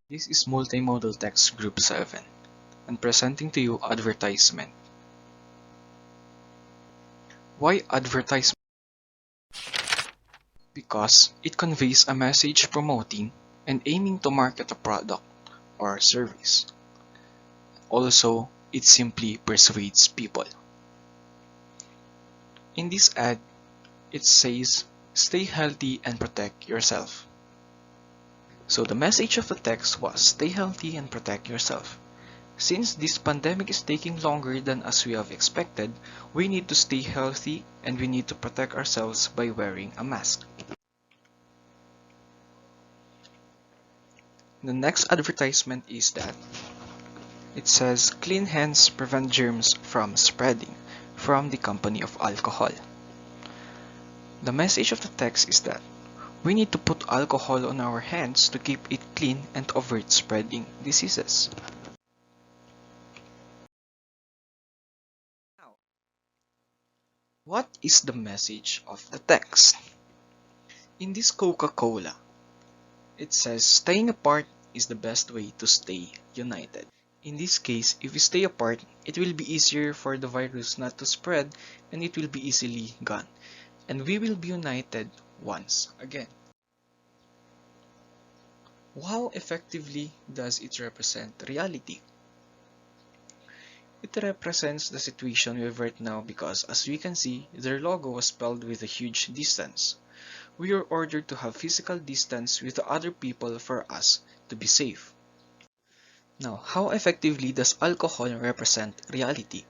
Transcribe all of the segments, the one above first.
This is Multimodel Text Group 7 and presenting to you Advertisement. Why advertisement? Because it conveys a message promoting and aiming to market a product or service. Also, it simply persuades people. In this ad, it says, stay healthy and protect yourself. So the message of the text was, stay healthy and protect yourself. Since this pandemic is taking longer than as we have expected, we need to stay healthy and we need to protect ourselves by wearing a mask. The next advertisement is that it says clean hands prevent germs from spreading from the company of alcohol. The message of the text is that we need to put alcohol on our hands to keep it clean and to avoid spreading diseases. Now, what is the message of the text? In this Coca-Cola, it says staying apart is the best way to stay united. In this case, if we stay apart, it will be easier for the virus not to spread and it will be easily gone. And we will be united once again. How effectively does it represent reality? It represents the situation we have right now because as we can see, their logo was spelled with a huge distance. We are ordered to have physical distance with the other people for us to be safe. Now, how effectively does alcohol represent reality?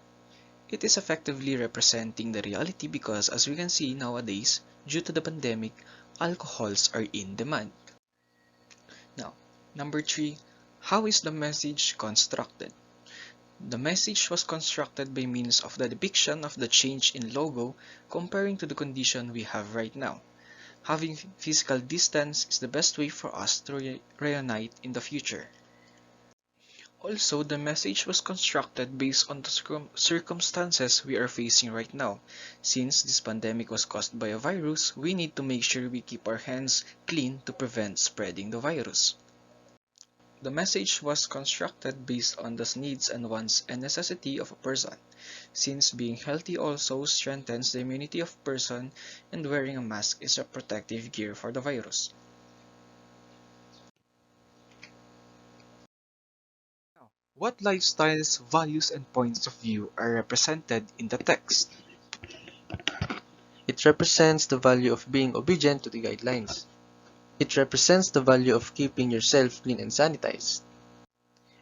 It is effectively representing the reality because as we can see nowadays, due to the pandemic, alcohols are in demand. Now, number 3, how is the message constructed? The message was constructed by means of the depiction of the change in logo comparing to the condition we have right now. Having physical distance is the best way for us to reunite in the future. Also, the message was constructed based on the circumstances we are facing right now. Since this pandemic was caused by a virus, we need to make sure we keep our hands clean to prevent spreading the virus. The message was constructed based on the needs and wants and necessity of a person, since being healthy also strengthens the immunity of a person and wearing a mask is a protective gear for the virus. What lifestyles, values, and points of view are represented in the text? It represents the value of being obedient to the guidelines. It represents the value of keeping yourself clean and sanitized.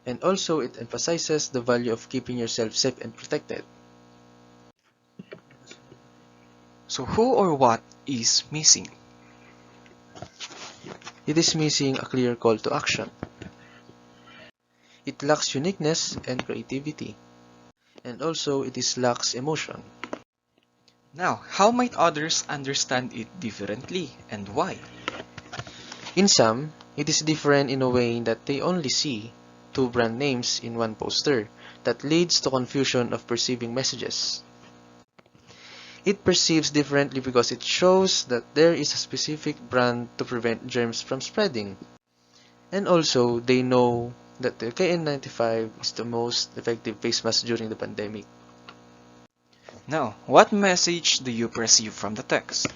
And also it emphasizes the value of keeping yourself safe and protected. So who or what is missing? It is missing a clear call to action. It lacks uniqueness and creativity. And also it lacks emotion. Now, how might others understand it differently and why? In some, it is different in a way that they only see two brand names in one poster that leads to confusion of perceiving messages. It perceives differently because it shows that there is a specific brand to prevent germs from spreading. And also, they know that the KN95 is the most effective face mask during the pandemic. Now, what message do you perceive from the text?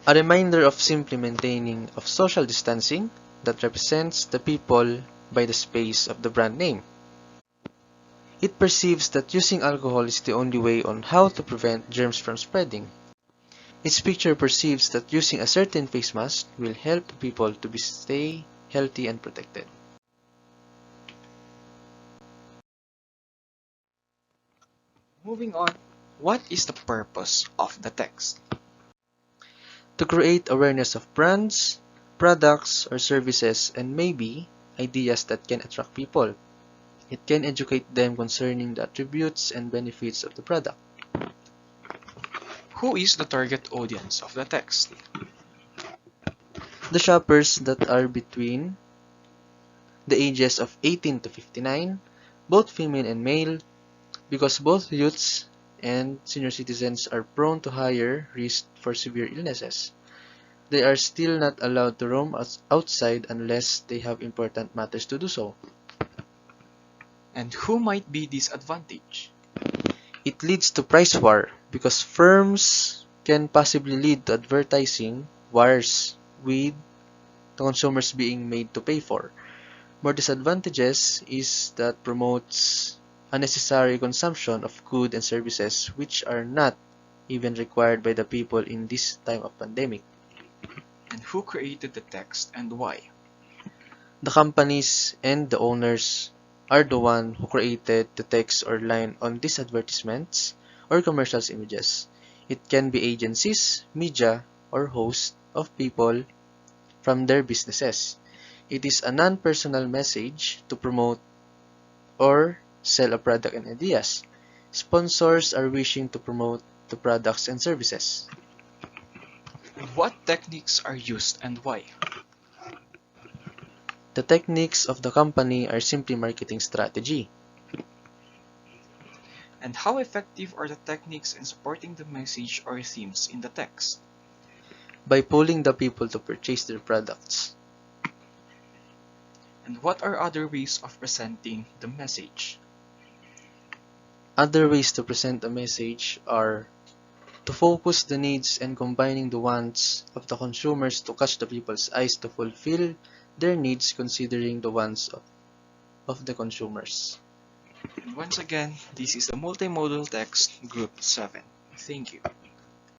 A reminder of simply maintaining of social distancing that represents the people by the space of the brand name. It perceives that using alcohol is the only way on how to prevent germs from spreading. Its picture perceives that using a certain face mask will help people to stay healthy and protected. Moving on, what is the purpose of the text? To create awareness of brands, products, or services, and maybe ideas that can attract people. It can educate them concerning the attributes and benefits of the product. Who is the target audience of the text? The shoppers that are between the ages of 18 to 59, both female and male, because both youths and senior citizens are prone to higher risk for severe illnesses. They are still not allowed to roam outside unless they have important matters to do so. And who might be disadvantaged? It leads to price war because firms can possibly lead to advertising wars with the consumers being made to pay for. More disadvantages is that promotes unnecessary consumption of goods and services which are not even required by the people in this time of pandemic. And who created the text and why? The companies and the owners are the one who created the text or line on these advertisements or commercials images. It can be agencies, media, or hosts of people from their businesses. It is a non-personal message to promote or sell a product and ideas. Sponsors are wishing to promote the products and services. What techniques are used and why? The techniques of the company are simply marketing strategy. And how effective are the techniques in supporting the message or themes in the text? By pulling the people to purchase their products. And what are other ways of presenting the message? Other ways to present a message are to focus the needs and combining the wants of the consumers to catch the people's eyes to fulfill their needs considering the wants of the consumers. And once again, this is the Multimodal Text Group 7. Thank you.